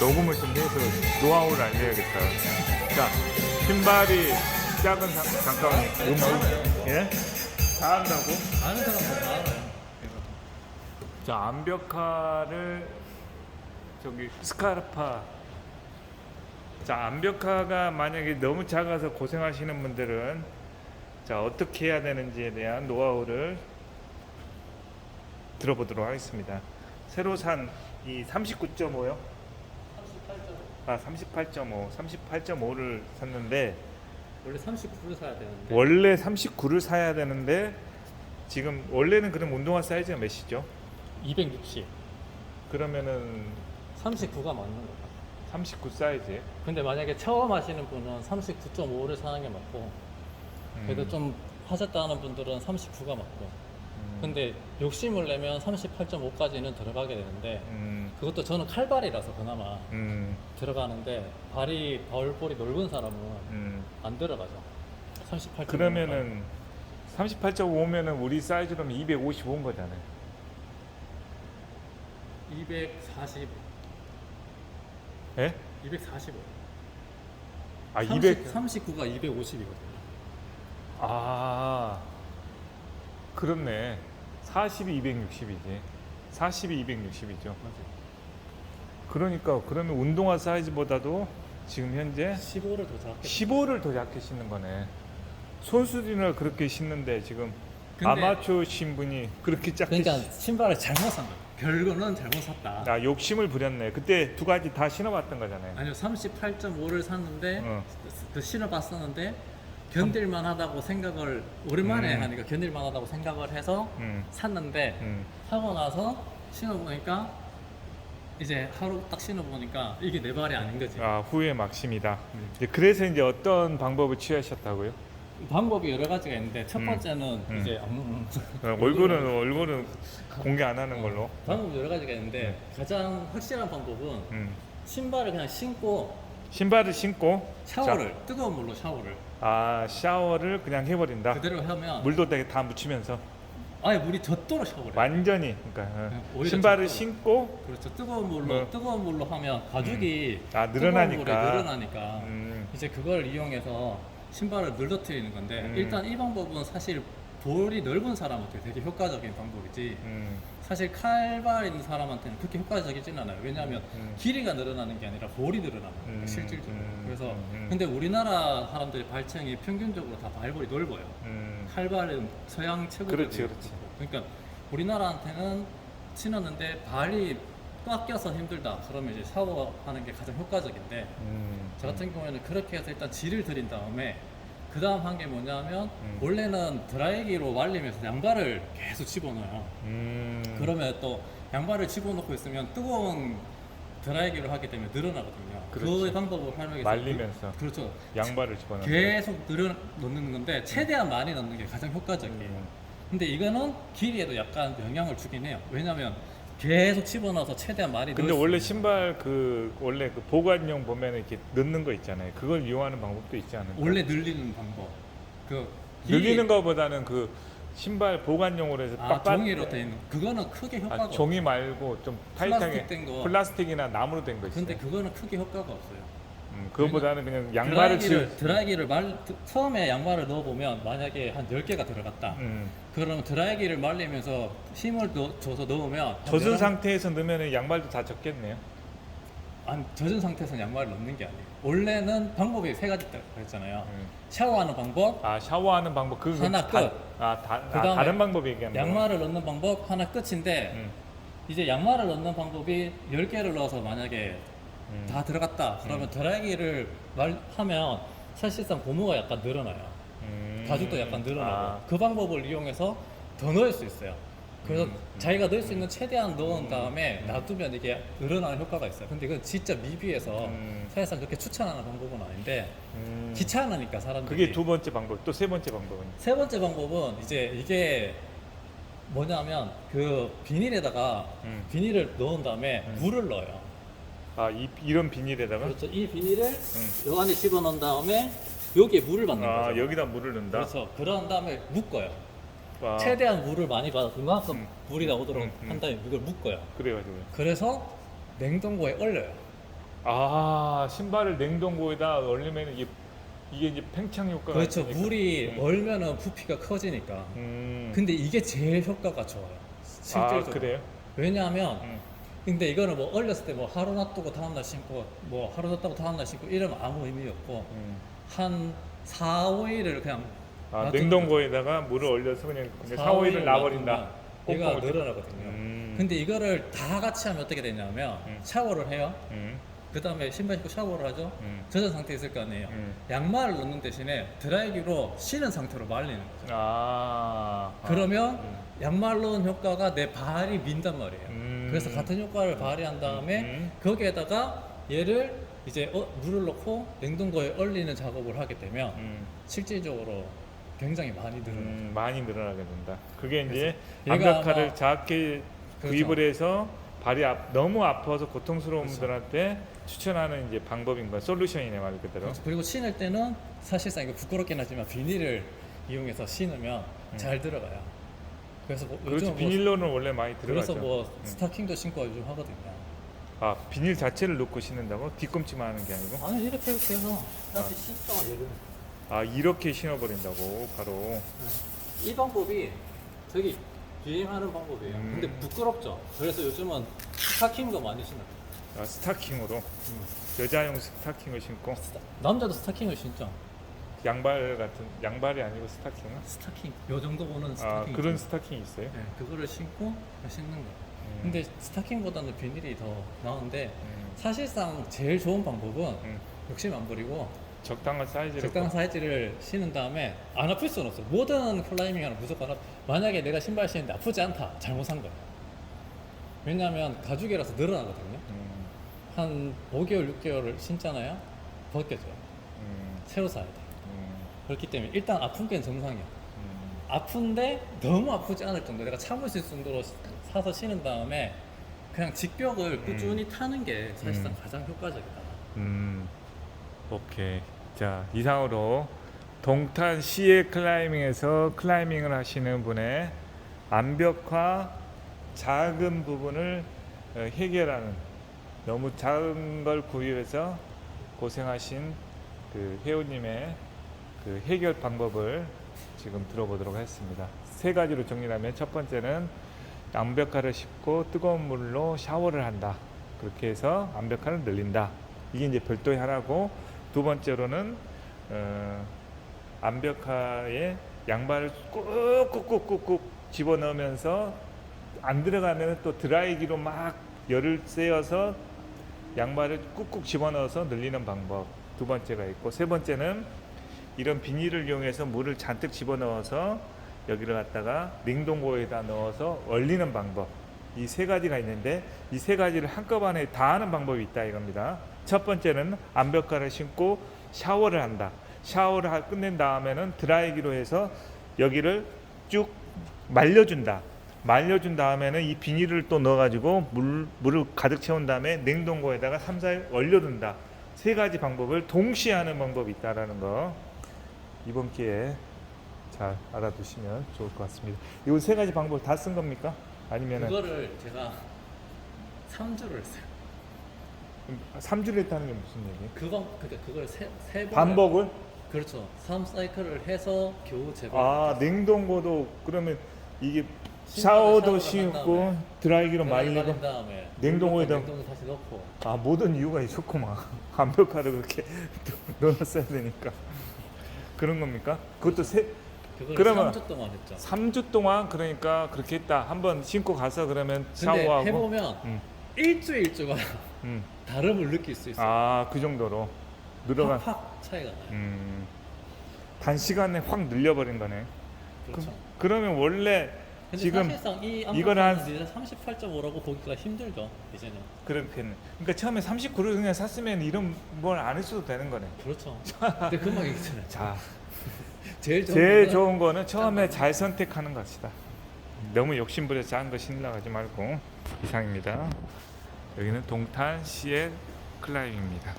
녹음을 좀 해서 노하우를 알려야겠다. 자, 신발이 작은 잠깐만 예? 다 한다고? 아는 사람도 다 알아요. 자, 암벽화를 저기 스카르파. 자, 암벽화가 만약에 너무 작아서 고생하시는 분들은 자, 어떻게 해야 되는지에 대한 노하우를 들어보도록 하겠습니다. 새로 산 이 39.5요? 38.5. 38.5를 샀는데 원래 39를 사야 되는데 원래 39를 사야 되는데 지금 원래는 그럼 운동화 사이즈가 몇이죠? 260. 그러면은 39가 맞는 거다. 39 사이즈. 근데 만약에 처음 하시는 분은 39.5를 사는 게 맞고 그래도 좀 하셨다는 분들은 39가 맞고 근데 욕심을 내면 38.5까지는 들어가게 되는데 그것도 저는 칼발이라서 그나마 들어가는데 발볼이 넓은 사람은 안 들어가죠. 38.5 그러면은 38.5면은 우리 사이즈로는 255인 거잖아요. 240 예? 245 아, 200. 39가 250이거든요. 아, 그렇네. 40이 260이지. 40이 260이죠. 그러니까 그러면 운동화 사이즈보다도 지금 현재 15를 더 작게 15를 더 작게 신는 거네. 선수들이나 그렇게 신는데 지금 근데- 아마추어 신분이 그렇게 작게 그러니까 신발을 잘못 산 거예요. 별거는 잘못 샀다. 아, 욕심을 부렸네. 그때 두 가지 다 신어봤던 거잖아요. 아니요, 38.5를 샀는데 어. 그 신어봤었는데 견딜만 하다고 생각을 오랜만에 하니까 견딜만 하다고 생각을 해서 샀는데 사고 나서 신어보니까 이제 하루 딱 신어보니까 이게 내 발이 아닌 거지. 아, 후회 막심이다. 이제 그래서 이제 어떤 방법을 취하셨다고요? 방법이 여러 가지가 있는데 첫 번째는 이제 얼굴은 공개 안 하는 걸로. 방법이 여러 가지가 있는데 가장 확실한 방법은 신발을 그냥 신고 신발을 신고 샤워를 뜨거운 물로 샤워를 샤워를 그냥 해버린다. 그대로 하면 물도 되게 다 묻히면서 아예 물이 젖도록 샤워를 해요. 완전히 그러니까 오히려 신발을 젖도록. 신고 그렇죠. 뜨거운 물로 하면 가죽이 늘어나니까. 뜨거운 물에 늘어나니까 음. 이제 그걸 이용해서 신발을 늘어뜨리는 건데 일단 이 방법은 사실 볼이 넓은 사람한테 되게 효과적인 방법이지 사실 칼발 있는 사람한테는 그렇게 효과적이진 않아요. 왜냐하면 길이가 늘어나는 게 아니라 볼이 늘어나는 거예요. 실질적으로. 그래서 근데 우리나라 사람들의 발층이 평균적으로 다 발볼이 넓어요. 칼발은 서양 최고로 그렇지. 그러니까 우리나라한테는 신었는데 발이 꽉 껴서 힘들다. 그러면 이제 샤워하는 게 가장 효과적인데 저 같은 경우에는 그렇게 해서 일단 질을 들인 다음에 그 다음 한 게 뭐냐면 원래는 드라이기로 말리면서 양발을 계속 집어넣어요. 그러면 또 양발을 집어넣고 있으면 뜨거운 드라이기로 하기 때문에 늘어나거든요. 그렇지. 그 방법을 활용해서 말리면서 그렇죠. 양발을 집어넣는 계속 넣는 건데 최대한 많이 넣는 게 가장 효과적이에요. 근데 이거는 길이에도 약간 영향을 주긴 해요. 왜냐면 계속 집어넣어서 최대한 많이 근데 넣을 원래 수 신발 원래 그 보관용 보면 이렇게 넣는 거 있잖아요. 그걸 이용하는 방법도 있지 않을까? 원래 늘리는 방법. 그 늘리는 거보다는 그 신발 보관용으로 해서 종이로 돼 있는 그거는 크게 효과가 종이 말고 좀 타이트하게 플라스틱 된 거. 플라스틱이나 나무로 된 거 있어요. 근데 그거는 크게 효과가 없어요. 그거보다는 그냥 양말을 드라이기를 처음에 양말을 넣어보면 만약에 한 10개가 들어갔다. 그럼 드라이기를 말리면서 힘을 줘서 넣으면 젖은 상태에서 넣으면 양말도 다 젖겠네요. 젖은 상태에서 양말을 넣는 게 아니에요. 원래는 방법이 세 가지 있다고 했잖아요. 샤워하는 방법, 샤워하는 방법 그거 하나 끝. 그다음에 다른 방법이 얘기하는 거예요. 양말을 넣는 방법 하나 끝인데 이제 양말을 넣는 방법이 10개를 넣어서 만약에 다 들어갔다 그러면 드라이기를 하면 사실상 고무가 약간 늘어나요. 가죽도 약간 늘어나고 그 방법을 이용해서 더 넣을 수 있어요. 그래서 자기가 넣을 수 있는 최대한 넣은 다음에 놔두면 이게 늘어나는 효과가 있어요. 근데 이건 진짜 미비해서 사실상 그렇게 추천하는 방법은 아닌데 귀찮으니까 사람들이. 그게 두 번째 방법. 또 세 번째 방법은 세 번째 방법은 이제 이게 뭐냐면 그 비닐에다가 비닐을 넣은 다음에 물을 넣어요. 이런 비닐에다가 그렇죠. 이 비닐을 요 안에 집어넣은 다음에 여기에 물을 받는 거죠. 여기다 물을 넣는다. 그렇죠. 그런 다음에 묶어요. 최대한 물을 많이 받아 그만큼 물이 나오도록 한 다음에 이걸 묶어요. 그래가지고 그래서 냉동고에 얼려요. 아, 신발을 냉동고에다 얼리면 이게 이제 팽창 효과가 그렇죠. 있으니까. 물이 얼면은 부피가 커지니까. 음. 근데 이게 제일 효과가 좋아요. 실질적으로. 아, 그래요? 왜냐하면 음. 근데 이거는 뭐 얼렸을 때 뭐 하루 놔두고 다음날 신고 뭐 하루 놨다고 다음날 신고 이러면 아무 의미 없고 음. 한 4, 5일을 그냥 아, 놔두는 냉동고에다가 물을 얼려서 그냥 4, 5일을 놔버린다. 얘가 꽁꽁을 늘어나거든요. 근데 이거를 다 같이 하면 어떻게 되냐면 샤워를 해요. 그 다음에 신발 신고 샤워를 하죠. 젖은 상태에 있을 거 아니에요. 양말을 넣는 대신에 드라이기로 신은 상태로 말리는 거죠. 그러면 양말 넣은 효과가 내 발이 민단 말이에요. 그래서 같은 효과를 발휘한 다음에 거기에다가 얘를 이제 물을 넣고 냉동고에 얼리는 작업을 하게 되면 실질적으로 굉장히 많이 늘어나요. 많이 늘어나게 된다. 그게 이제 얘가 암벽화를 아마- 작게 그렇죠. 구입을 해서 발이 너무 아파서 고통스러운 분들한테 추천하는 이제 방법인 거야. 솔루션이네 말 그대로. 그렇죠. 그리고 신을 때는 사실상 이거 부끄럽긴 하지만 비닐을 이용해서 신으면 잘 들어가요. 그래서 뭐 그렇지. 요즘 비닐로는 원래 많이 들어가죠. 그래서 뭐 스타킹도 신고 요즘 하거든요. 아, 비닐 자체를 넣고 신는다고? 뒤꿈치만 하는 게 아니고? 아니 이렇게 해서 다시 신다가 얘를 아, 이렇게 신어버린다고 바로. 이 방법이 되게 유행하는 방법이에요. 음. 근데 부끄럽죠. 그래서 요즘은 스타킹도 많이 신어요. 아, 스타킹으로 여자용 스타킹을 신고 남자도 스타킹을 신죠. 양발 같은 양발이 아니고 스타킹은? 스타킹 요 정도 보는 아, 스타킹 그런 있죠. 스타킹이 있어요? 네, 그거를 신고 신는 거예요. 근데 스타킹보다는 비닐이 더 나은데 사실상 제일 좋은 방법은 욕심 안 부리고 적당한 사이즈로 적당한 사이즈를 신은 다음에 안 아플 수는 없어요. 모든 클라이밍은 무조건 만약에 내가 신발 신는데 아프지 않다. 잘못 산 거예요. 왜냐하면 가죽이라서 늘어나거든요. 한 5개월, 6개월을 신잖아요. 벗겨져요. 새로 사야 돼요. 그렇기 때문에 일단 아픈 게 정상이야. 아픈데 너무 아프지 않을 정도 내가 참을 수 있을 정도로 사서 신은 다음에 그냥 직벽을 꾸준히 타는 게 사실상 가장 효과적이다. 오케이. 자, 이상으로 동탄 시외 클라이밍에서 클라이밍을 하시는 분의 암벽화 작은 부분을 해결하는, 너무 작은 걸 구입해서 고생하신 그 회원님의 그 해결 방법을 지금 들어보도록 하겠습니다. 세 가지로 정리하면, 첫 번째는 암벽화를 싣고 뜨거운 물로 샤워를 한다. 그렇게 해서 암벽화를 늘린다. 이게 이제 별도의 하나고, 두 번째로는 암벽화에 양발을 꾹꾹꾹꾹꾹 집어넣으면서 안 들어가면 또 드라이기로 막 열을 쐬어서 양발을 꾹꾹 집어넣어서 늘리는 방법, 두 번째가 있고, 세 번째는 이런 비닐을 이용해서 물을 잔뜩 집어넣어서 여기를 갖다가 냉동고에다 넣어서 얼리는 방법, 이 세 가지가 있는데 이 세 가지를 한꺼번에 다 하는 방법이 있다 이겁니다. 첫 번째는 암벽화를 신고 샤워를 한다. 샤워를 끝낸 다음에는 드라이기로 해서 여기를 쭉 말려준다. 말려준 다음에는 이 비닐을 또 넣어가지고 물을 가득 채운 다음에 냉동고에다가 3, 4일 얼려둔다. 세 가지 방법을 동시에 하는 방법이 있다라는 거, 이번 기회에 잘 알아두시면 좋을 것 같습니다. 이 세 가지 방법 다 쓴 겁니까? 아니면은 그거를 제가 3주를 했어요. 3주를 했다는 게 무슨 얘기예요? 그러니까 그걸 세 번. 반복을? 그렇죠. 3사이클을 해서 겨우 제발. 아, 냉동고도 그러면 이게 샤워를 샤워도 한 씻고 다음에 드라이기로 말린 말리고 다음에 냉동고에다. 냉동에 다시 넣고. 아, 모든 이유가 있었구만. 암벽화를 그렇게 넣어놨어야 되니까. 그런 겁니까? 그것도 그걸 그러면 3주 동안 했죠. 3주 동안 그러니까 그렇게 했다. 한번 신고 가서 그러면 근데 샤워하고. 해보면 일주일주가 음. 다름을 느낄 수 있어요. 아, 그 정도로 늘어간. 확 차이가 나요. 단시간에 확 늘려버린 거네. 그렇죠. 그러면 원래 근데 지금 사실상 이 이걸 한- 이제 38.5라고 보기가 힘들죠. 이제는. 그렇겠네. 그러니까 처음에 39를 그냥 샀으면 이런 뭘 안 했어도 되는 거네. 그렇죠. 근데 금방 얘기했잖아요. 자, 제일 좋은 제일 거는 좋은 거는 처음에 잘 선택하는 것이다. 너무 욕심부려서 작은 거 신나가지 말고. 이상입니다. 여기는 동탄 시의 클라이밍입니다.